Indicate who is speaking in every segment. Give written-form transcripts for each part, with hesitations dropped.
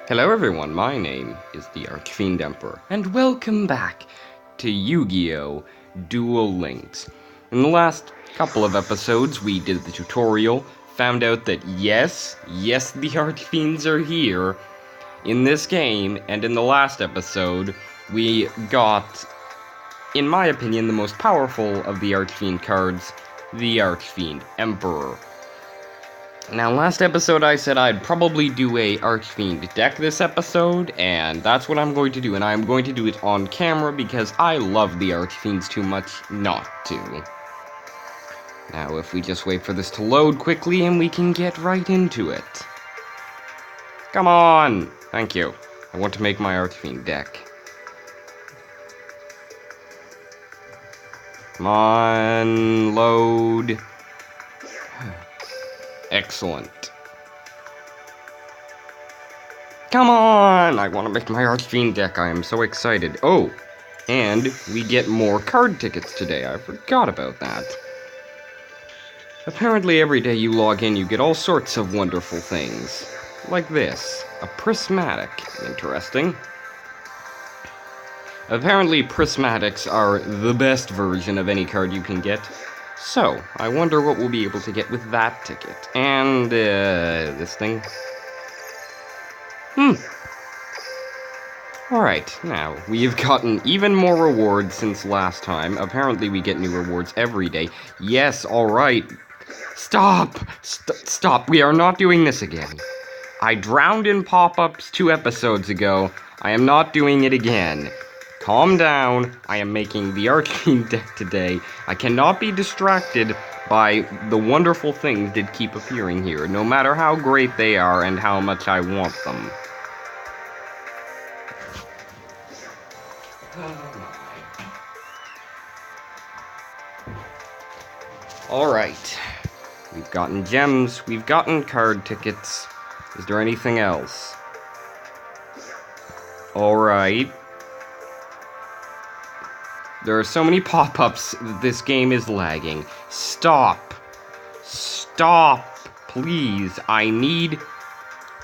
Speaker 1: Hello everyone, my name is the Archfiend Emperor, and welcome back to Yu-Gi-Oh! Duel Links. In the last couple of episodes, we did the tutorial, found out that yes, the Archfiends are here in this game, and in the last episode, we got, in my opinion, the most powerful of the Archfiend cards, the Archfiend Emperor. Now, last episode I said I'd probably do a Archfiend deck this episode, and that's what I'm going to do, and I'm going to do it on camera because I love the Archfiends too much not to. Now, if we just wait for this to load quickly and we can get right into it. Come on! Thank you. I want to make my Archfiend deck. Come on, load. Excellent. Come on! I want to make my Archfiend deck. I am so excited. Oh, and we get more card tickets today. I forgot about that. Apparently every day you log in, you get all sorts of wonderful things. Like this. A prismatic. Interesting. Apparently prismatics are the best version of any card you can get. So, I wonder what we'll be able to get with that ticket. And, this thing. Alright, now, we've gotten even more rewards since last time. Apparently we get new rewards every day. Yes, alright. Stop! Stop! We are not doing this again. I drowned in pop-ups 2 episodes ago. I am not doing it again. Calm down, I am making the Archfiend deck today. I cannot be distracted by the wonderful things that keep appearing here, no matter how great they are and how much I want them. Alright, we've gotten gems, we've gotten card tickets. Is there anything else? Alright. There are so many pop-ups that this game is lagging. Stop. Stop. Please. I need...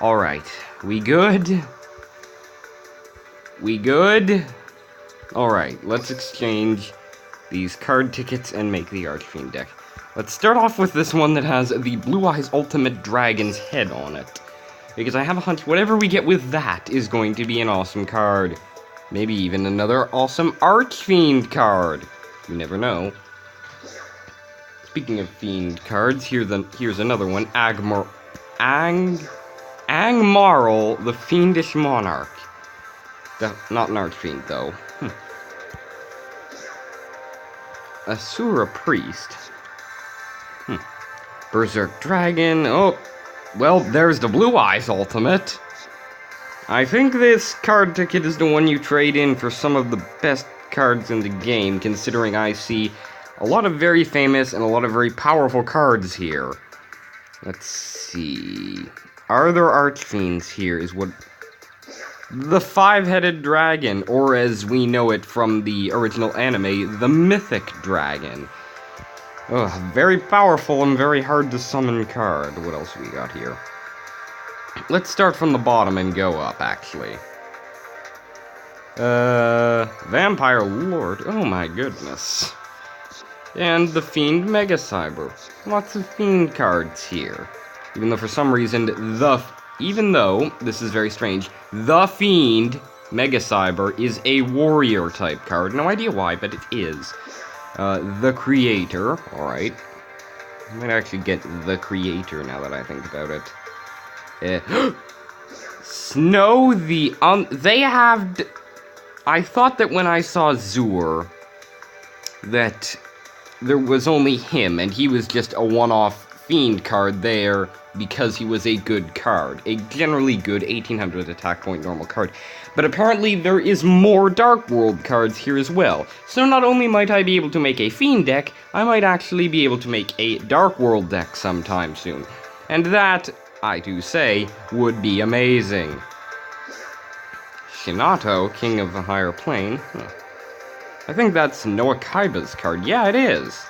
Speaker 1: Alright. We good? We good? Alright. Let's exchange these card tickets and make the Archfiend deck. Let's start off with this one that has the Blue Eyes Ultimate Dragon's head on it. Because I have a hunch whatever we get with that is going to be an awesome card. Maybe even another awesome Archfiend card. You never know. Speaking of Fiend cards, here's another one. Angmarl, the Fiendish Monarch. Not an Archfiend, though. Asura Priest. Berserk Dragon. Oh, well, there's the Blue Eyes Ultimate. I think this card ticket is the one you trade in for some of the best cards in the game, considering I see a lot of very famous and a lot of very powerful cards here. Let's see. Are there Archfiends here is what... The Five-Headed Dragon, or as we know it from the original anime, the Mythic Dragon. Ugh, very powerful and very hard to summon card. What else we got here? Let's start from the bottom and go up, actually. Vampire Lord. Oh my goodness. And the Fiend Mega Cyber. Lots of Fiend cards here. Even though for some reason, even though, this is very strange, the Fiend Mega Cyber is a warrior type card. No idea why, but it is. The Creator. Alright. I might actually get the Creator now that I think about it. Snow the they have I thought that when I saw Zur that there was only him and he was just a one-off Fiend card there because he was a good card, a generally good 1800 attack point normal card. But apparently there is more Dark World cards here as well. So not only might I be able to make a Fiend deck, I might actually be able to make a Dark World deck sometime soon. And that, I do say, would be amazing. Shinato, King of the Higher Plane. I think that's Noah Kaiba's card. Yeah, it is.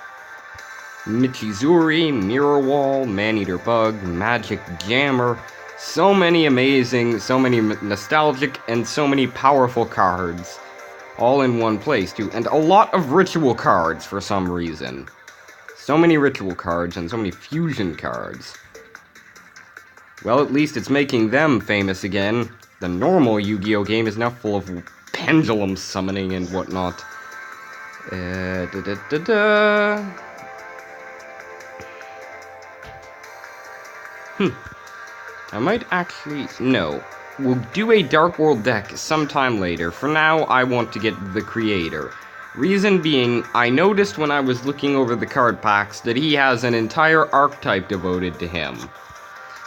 Speaker 1: Michizuri, Mirror Wall, Maneater Bug, Magic Jammer, So many amazing, so many nostalgic, and so many powerful cards. All in one place, too. And a lot of ritual cards, for some reason. So many ritual cards, and so many fusion cards. Well, at least it's making them famous again. The normal Yu-Gi-Oh! Game is now full of pendulum summoning and whatnot. I might actually... No. We'll do a Dark World deck sometime later. For now, I want to get the creator. Reason being, I noticed when I was looking over the card packs that he has an entire archetype devoted to him.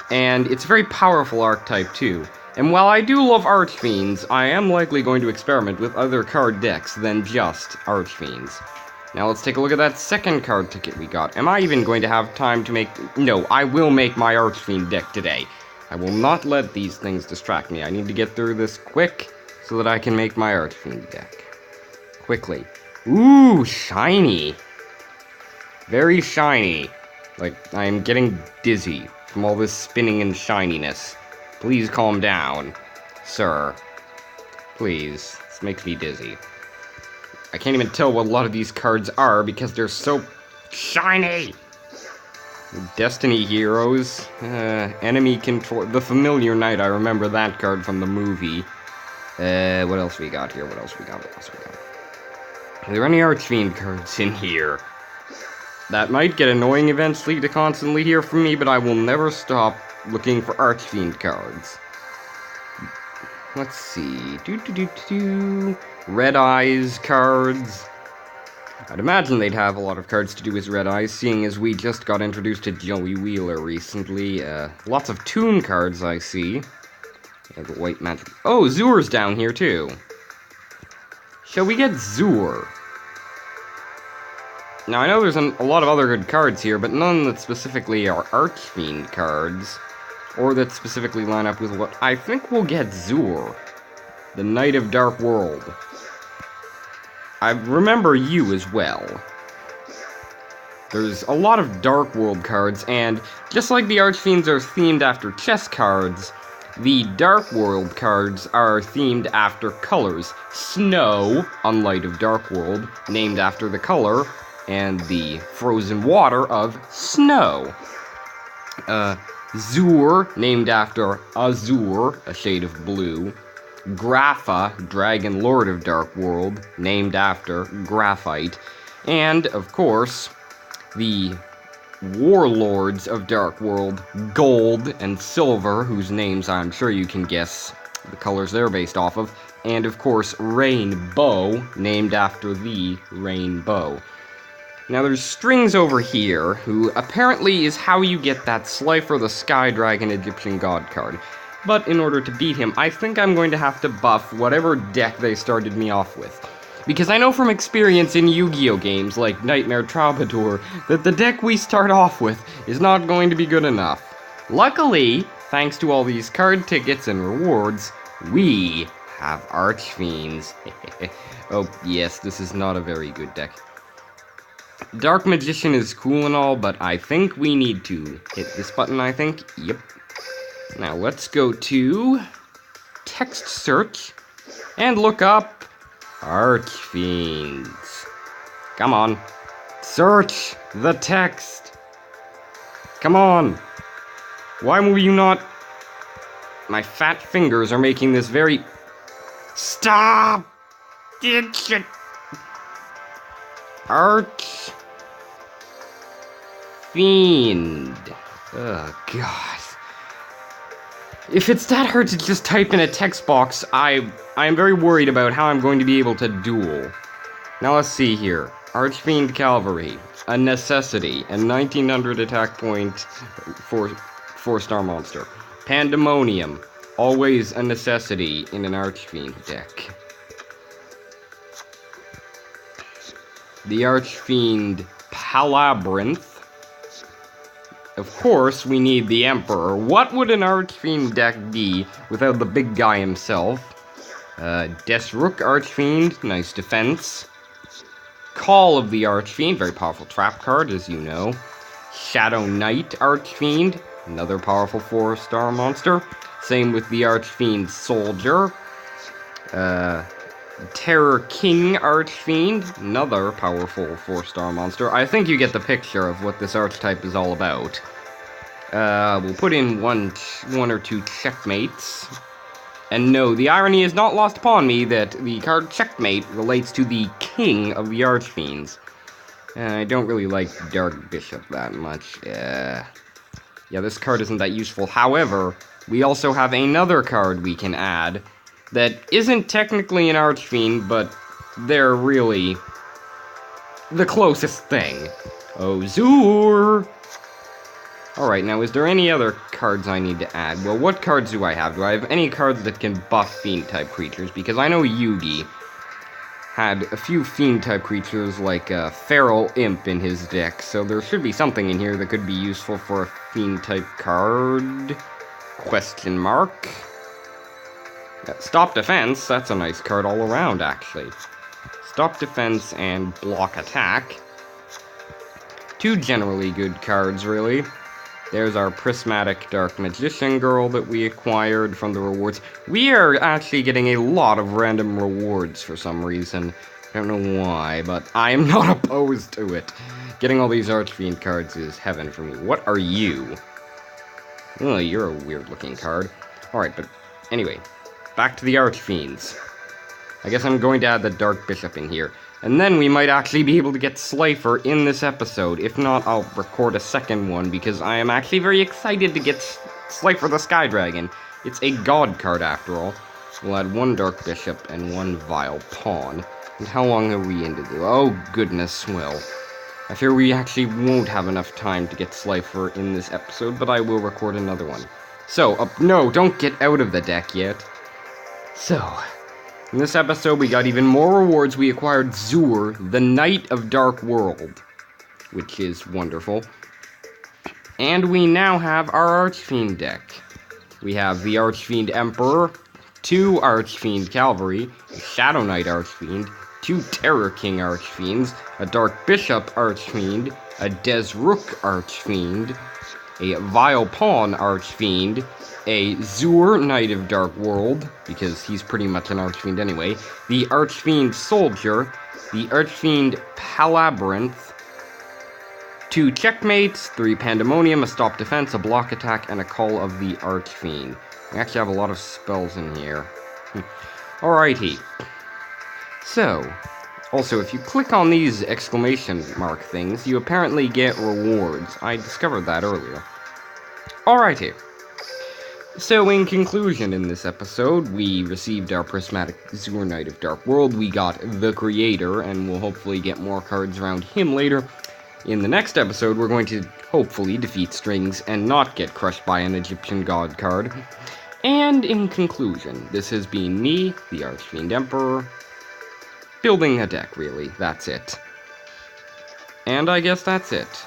Speaker 1: And it's a very powerful archetype too. And while I do love Archfiends, I am likely going to experiment with other card decks than just Archfiends. Now let's take a look at that second card ticket we got. Am I even going to have time to make... No, I will make my Archfiend deck today. I will not let these things distract me. I need to get through this quick so that I can make my Archfiend deck. Quickly. Ooh, shiny. Very shiny. Like, I am getting dizzy from all this spinning and shininess. Please calm down, sir. Please. This makes me dizzy. I can't even tell what a lot of these cards are because they're so shiny. Destiny Heroes. Enemy Control. The Familiar Knight. I remember that card from the movie. What else we got here? What else we got? Are there any Archfiend cards in here? That might get annoying eventually to constantly hear from me, but I will never stop looking for Archfiend cards. Let's see. Red Eyes cards. I'd imagine they'd have a lot of cards to do with Red Eyes, seeing as we just got introduced to Joey Wheeler recently. Lots of Toon cards, I see. The White Magic. Oh, Zoor's down here, too. Shall we get Zoor? Now, I know there's a lot of other good cards here, but none that specifically are Archfiend cards, or that specifically line up with what I think we'll get Zoor, the Knight of Dark World. I remember you as well. There's a lot of Dark World cards, and just like the Archfiends are themed after chess cards, the Dark World cards are themed after colors. Snow, on Light of Dark World, named after the color, and the frozen water of snow. Zoor, named after Azure, a shade of blue. Grapha, Dragon Lord of Dark World, named after graphite. And, of course, the Warlords of Dark World, Gold and Silver, whose names I'm sure you can guess the colors they're based off of. And, of course, Rainbow, named after the rainbow. Now there's Strings over here, who apparently is how you get that Slifer the Sky Dragon Egyptian God card. But in order to beat him, I think I'm going to have to buff whatever deck they started me off with. Because I know from experience in Yu-Gi-Oh! Games like Nightmare Troubadour that the deck we start off with is not going to be good enough. Luckily, thanks to all these card tickets and rewards, we have Archfiends. Oh yes, this is not a very good deck. Dark Magician is cool and all, but I think we need to hit this button, I think. Yep. Now let's go to text search and look up Archfiends. Come on. Search the text. Come on. Why will you not? My fat fingers are making this very... Stop! Archfiend. Oh, God. If it's that hard to just type in a text box, I am very worried about how I'm going to be able to duel. Now let's see here. Archfiend Cavalry, a necessity, a 1900 attack point, 4-star monster. Pandemonium, always a necessity in an Archfiend deck. The Archfiend Palabyrinth. Of course, we need the Emperor. What would an Archfiend deck be without the big guy himself? Desrook Archfiend, nice defense. Call of the Archfiend, very powerful trap card, as you know. Shadow Knight Archfiend, another powerful 4-star monster. Same with the Archfiend Soldier. Terror King Archfiend, another powerful 4-star monster. I think you get the picture of what this archetype is all about. We'll put in one or two checkmates. And no, the irony is not lost upon me that the card Checkmate relates to the King of the Archfiends. I don't really like Dark Bishop that much. Yeah, this card isn't that useful. However, we also have another card we can add that isn't technically an Archfiend, but they're really the closest thing. Ohhhh! Alright, now is there any other cards I need to add? Well, what cards do I have? Do I have any cards that can buff Fiend-type creatures? Because I know Yugi had a few Fiend-type creatures like a Feral Imp in his deck, so there should be something in here that could be useful for a Fiend-type card? Question mark. Stop Defense, that's a nice card all around, actually. Stop Defense and Block Attack. Two generally good cards, really. There's our Prismatic Dark Magician Girl that we acquired from the rewards. We are actually getting a lot of random rewards for some reason. I don't know why, but I am not opposed to it. Getting all these Archfiend cards is heaven for me. What are you? Oh, you're a weird-looking card. Alright, but anyway, back to the Archfiends. I guess I'm going to add the Dark Bishop in here. And then we might actually be able to get Slifer in this episode. If not, I'll record a second one, because I am actually very excited to get Slifer the Sky Dragon. It's a god card, after all. We'll add one Dark Bishop and one Vile Pawn. And how long are we into this? Oh, goodness, well. I fear we actually won't have enough time to get Slifer in this episode, but I will record another one. So, no, don't get out of the deck yet. So, in this episode, we got even more rewards. We acquired Zur, the Knight of Dark World, which is wonderful. And we now have our Archfiend deck. We have the Archfiend Emperor, 2 Archfiend Cavalry, a Shadow Knight Archfiend, 2 Terror King Archfiends, a Dark Bishop Archfiend, a Desrook Archfiend, a Vile Pawn Archfiend, a Zur Knight of Dark World, because he's pretty much an Archfiend anyway, the Archfiend Soldier, the Archfiend Palabyrinth, 2 Checkmates, 3 Pandemonium, a Stop Defense, a Block Attack, and a Call of the Archfiend. I actually have a lot of spells in here. Alrighty. So, also, if you click on these exclamation mark things, you apparently get rewards. I discovered that earlier. Alrighty. So, in conclusion, in this episode, we received our Prismatic Zur Knight of Dark World, we got the Creator, and we'll hopefully get more cards around him later. In the next episode, we're going to hopefully defeat Strings and not get crushed by an Egyptian God card. And in conclusion, this has been me, the Archfiend Emperor, building a deck, really. That's it. And I guess that's it.